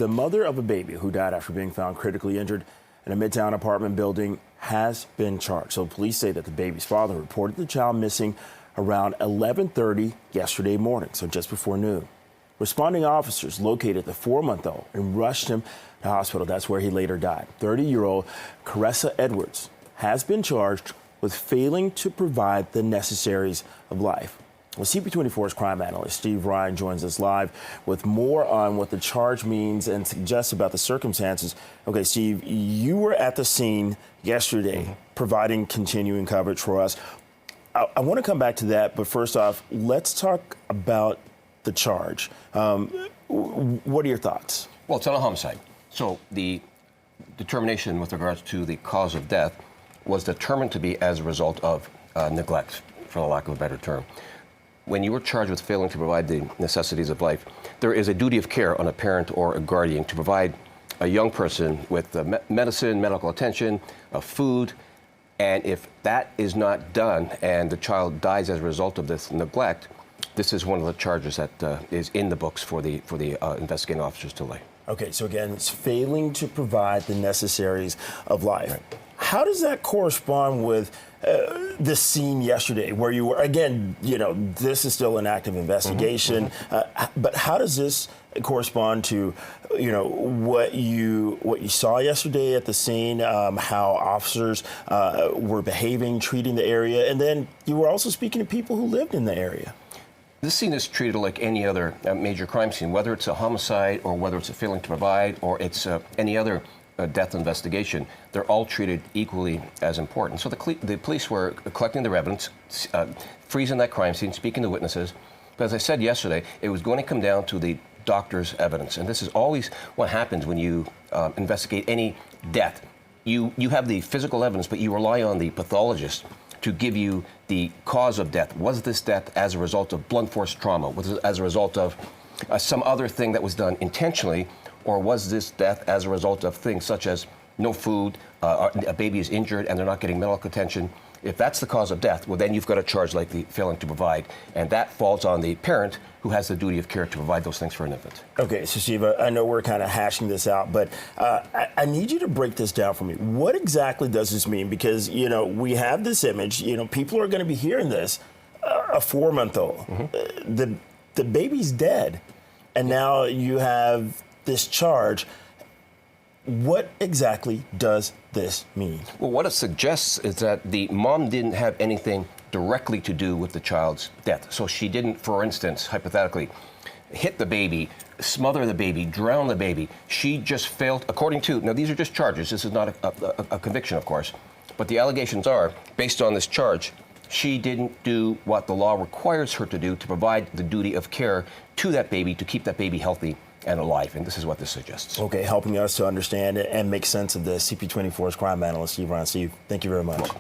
The mother of a baby who died after being found critically injured in a midtown apartment building has been charged. So police say that the baby's father reported the child missing around 11:30 yesterday morning, so just before noon. Responding officers located the 4-month-old and rushed him to hospital. That's where he later died. 30-year-old Caressa Edwards has been charged with failing to provide the necessaries of life. Well, CP24's crime analyst Steve Ryan joins us live with more on what the charge means and suggests about the circumstances. Okay, Steve, you were at the scene yesterday providing continuing coverage for us. I want to come back to that, but first off, let's talk about the charge. What are your thoughts? Well, it's on a homicide. So the determination with regards to the cause of death was determined to be as a result of neglect, for the lack of a better term. When you were charged with failing to provide the necessities of life, there is a duty of care on a parent or a guardian to provide a young person with medicine, medical attention, food, and if that is not done and the child dies as a result of this neglect, this is one of the charges that is in the books for the investigating officers to lay. Okay, so again, it's failing to provide the necessaries of life. Right. How does that correspond with the scene yesterday where you were, again, you know, this is still an active investigation, but how does this correspond to, you know, what you saw yesterday at the scene, how officers were behaving, treating the area, and then you were also speaking to people who lived in the area? This scene is treated like any other major crime scene, whether it's a homicide or whether it's a failing to provide or it's any other death investigation. They're all treated equally as important. So the police were collecting their evidence, freezing that crime scene, speaking to witnesses. But as I said yesterday, it was going to come down to the doctor's evidence. And this is always what happens when you investigate any death. You have the physical evidence, but you rely on the pathologist to give you the cause of death. Was this death as a result of blunt force trauma? Was it as a result of some other thing that was done intentionally? Or was this death as a result of things such as no food, a baby is injured and they're not getting medical attention? If that's the cause of death, well, then you've got a charge like the failing to provide. And that falls on the parent who has the duty of care to provide those things for an infant. Okay, so Steve, I know we're kind of hashing this out, but I need you to break this down for me. What exactly does this mean? Because, you know, we have this image, you know, people are going to be hearing this, a 4-month-old. The baby's dead, and now you have this charge. What exactly does this mean? Well, what it suggests is that the mom didn't have anything directly to do with the child's death. So she didn't, for instance, hypothetically, hit the baby, smother the baby, drown the baby. She just failed, according to, now these are just charges, this is not a conviction, of course, but the allegations are, based on this charge, she didn't do what the law requires her to do to provide the duty of care to that baby, to keep that baby healthy and alive, and this is what this suggests. Okay, helping us to understand and make sense of this, CP24's crime analyst, Steve Ryan. Steve, thank you very much.